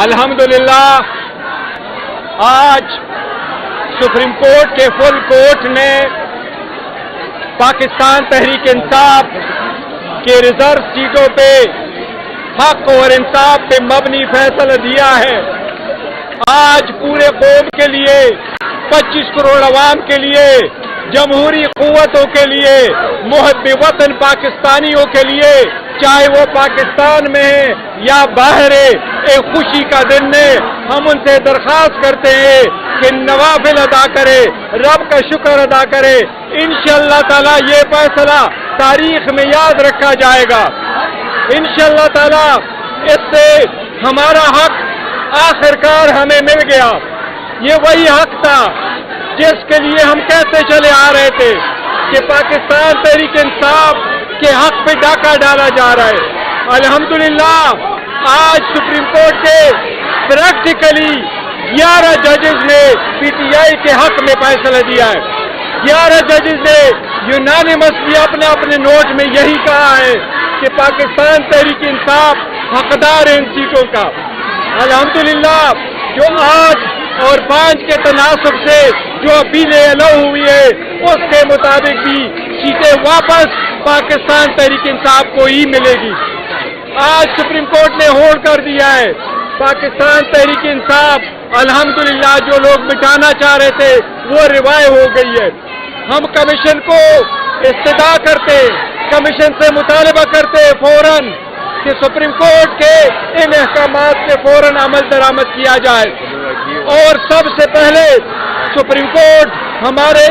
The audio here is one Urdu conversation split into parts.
الحمدللہ آج سپریم کورٹ کے فل کورٹ نے پاکستان تحریک انصاف کے ریزرو سیٹوں پہ حق اور انصاف پہ مبنی فیصلہ دیا ہے۔ آج پورے قوم کے لیے، 25 کروڑ عوام کے لیے، جمہوری قوتوں کے لیے، محب وطن پاکستانیوں کے لیے، چاہے وہ پاکستان میں ہے یا باہر ہے، ایک خوشی کا دن ہے۔ ہم ان سے درخواست کرتے ہیں کہ نوافل ادا کرے، رب کا شکر ادا کرے۔ انشاءاللہ تعالی یہ فیصلہ تاریخ میں یاد رکھا جائے گا۔ انشاءاللہ تعالی اس سے ہمارا حق آخرکار ہمیں مل گیا۔ یہ وہی حق تھا جس کے لیے ہم کہتے چلے آ رہے تھے کہ پاکستان تحریک انصاف کے حق پہ ڈاکہ ڈالا جا رہا ہے۔ الحمدللہ آج سپریم کورٹ کے پریکٹیکلی 11 ججز نے پی ٹی آئی کے حق میں فیصلہ دیا ہے۔ 11 ججز نے یونانیمسلی اپنے اپنے نوٹ میں یہی کہا ہے کہ پاکستان تحریک انصاف حقدار ہے ان سیٹوں کا۔ الحمدللہ جو 8 اور 5 کے تناسب سے جو اپیلیں الو ہوئی ہے اس کے مطابق بھی سیٹیں واپس پاکستان تحریک انصاف کو ہی ملے گی۔ آج سپریم کورٹ نے ہولڈ کر دیا ہے پاکستان تحریک انصاف الحمدللہ جو لوگ مٹانا چاہ رہے تھے وہ روائے ہو گئی ہے۔ ہم کمیشن کو استدعا کرتے، کمیشن سے مطالبہ کرتے فوراً کہ سپریم کورٹ کے ان احکامات سے فوراً عمل درآمد کیا جائے، اور سب سے پہلے سپریم کورٹ ہمارے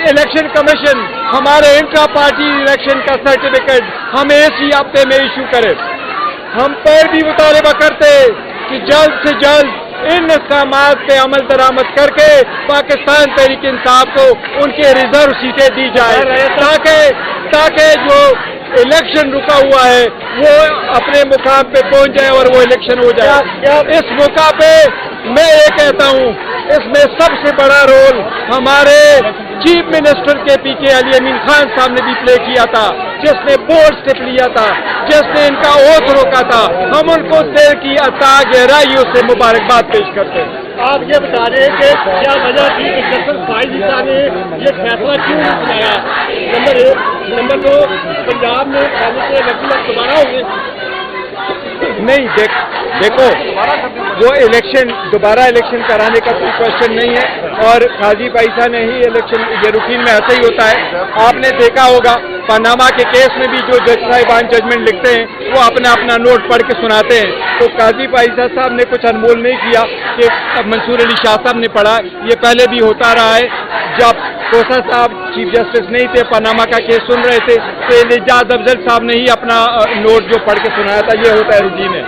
الیکشن کمیشن ہمارے انٹرا پارٹی الیکشن کا سرٹیفکیٹ ہمیں اسی ہفتے میں ایشو کرے۔ ہم پیر بھی مطالبہ کرتے کہ جلد سے جلد ان احکامات پہ عمل درآمد کر کے پاکستان تحریک انصاف کو ان کے ریزرو سیٹیں دی جائے تاکہ جو الیکشن رکا ہوا ہے وہ اپنے مقام پہ پہنچ جائے اور وہ الیکشن ہو جائے۔ اس موقع پہ میں یہ کہتا ہوں اس میں سب سے بڑا رول ہمارے چیف منسٹر کے پی کے علی امین خان صاحب نے بھی پلے کیا تھا، جس نے بولڈ اسٹیپ لیا تھا، جس نے ان کا اوتھ روکا تھا۔ ہم ان کو دل کی عطا گہرائیوں سے مبارکباد پیش کرتے ہیں۔ آپ یہ بتا رہے ہیں کہ کیا وجہ تھی کہ جسٹس فائز عیسیٰ نے یہ فیصلہ کیوں نہیں سنایا؟ نمبر 1، نمبر 2، پنجاب میں الیکشن دوبارہ ہوں گے؟ نہیں، دیکھو وہ دوبارہ الیکشن کرانے کا کوئی کوشچن نہیں ہے، اور قاضی پائسا نے ہی الیکشن، یہ روٹین میں ایسا ہی ہوتا ہے۔ آپ نے دیکھا ہوگا پاناما کے کیس میں بھی جو جج صاحبان ججمنٹ لکھتے ہیں وہ اپنا نوٹ پڑھ کے سناتے ہیں، تو قاضی پائسا صاحب نے کچھ انمول نہیں کیا کہ منصور علی شاہ صاحب نے پڑھا۔ یہ پہلے بھی ہوتا رہا ہے، جب کوسا صاحب چیف جسٹس نہیں تھے، پاناما کا کیس سن رہے تھے تو اعجاز افضل صاحب نے ہی اپنا نوٹ جو پڑھ کے سنایا تھا۔ یہ ہوتا ہے روٹین ہے۔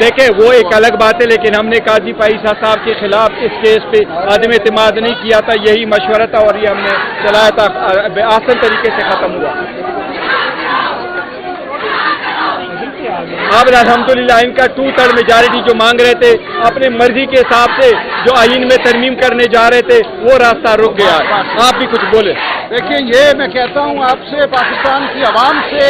دیکھیں وہ ایک الگ بات ہے، لیکن ہم نے قاضی پائسا صاحب کے خلاف اس کیس پہ عدم اعتماد نہیں کیا تھا، یہی مشورہ تھا اور یہ ہم نے چلایا تھا، آسان طریقے سے ختم ہوا۔ اب الحمدللہ ان کا 2/3 میجارٹی جو مانگ رہے تھے اپنے مرضی کے حساب سے جو آئین میں ترمیم کرنے جا رہے تھے وہ راستہ رک گیا۔ آپ بھی کچھ بولے۔ دیکھیں یہ میں کہتا ہوں آپ سے، پاکستان کی عوام سے،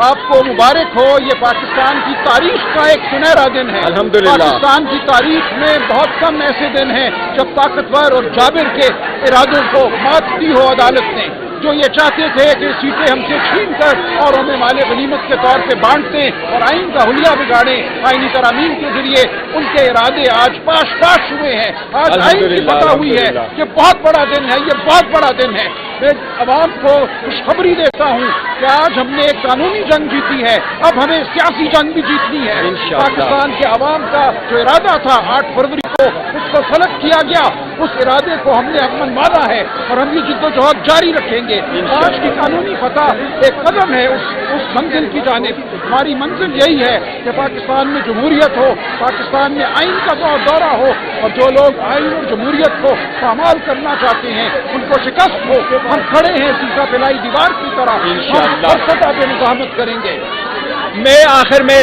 آپ کو مبارک ہو۔ یہ پاکستان کی تاریخ کا ایک سنہرا دن ہے۔ الحمدللہ پاکستان کی تاریخ میں بہت کم ایسے دن ہیں جب طاقتور اور جابر کے ارادوں کو مات دی ہو عدالت نے، جو یہ چاہتے تھے کہ سیٹیں ہم سے چھین کر اور ہمیں مال غنیمت کے طور پہ بانٹتے اور آئین کا حلیہ بگاڑیں، آئینی ترامیم کے ذریعے ان کے ارادے آج پاش ہوئے ہیں۔ آج آئین کی فتح ہوئی ہے۔ یہ بہت بڑا دن ہے، یہ بہت بڑا دن ہے۔ میں عوام کو خوشخبری دیتا ہوں کہ آج ہم نے ایک قانونی جنگ جیتی ہے، اب ہمیں سیاسی جنگ بھی جیتنی ہے۔ پاکستان کے عوام کا جو ارادہ تھا 8 فروری کو اس کو سلب کیا گیا، اس ارادے کو ہم نے امن مانا ہے اور ہم یہ جدوجہد جاری رکھیں گے۔ آج کی قانونی فتح ایک قدم ہے اس منزل کی جانب۔ ہماری منزل یہی ہے کہ پاکستان میں جمہوریت ہو، پاکستان میں آئین کا دورہ ہو، اور جو لوگ آئین اور جمہوریت کو پامال کرنا چاہتے ہیں ان کو شکست ہو۔ ہم کھڑے ہیں سیسا پھیلائی دیوار کی طرح، ہم ہر سطح پہ مزاحمت کریں گے۔ میں آخر میں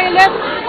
ILF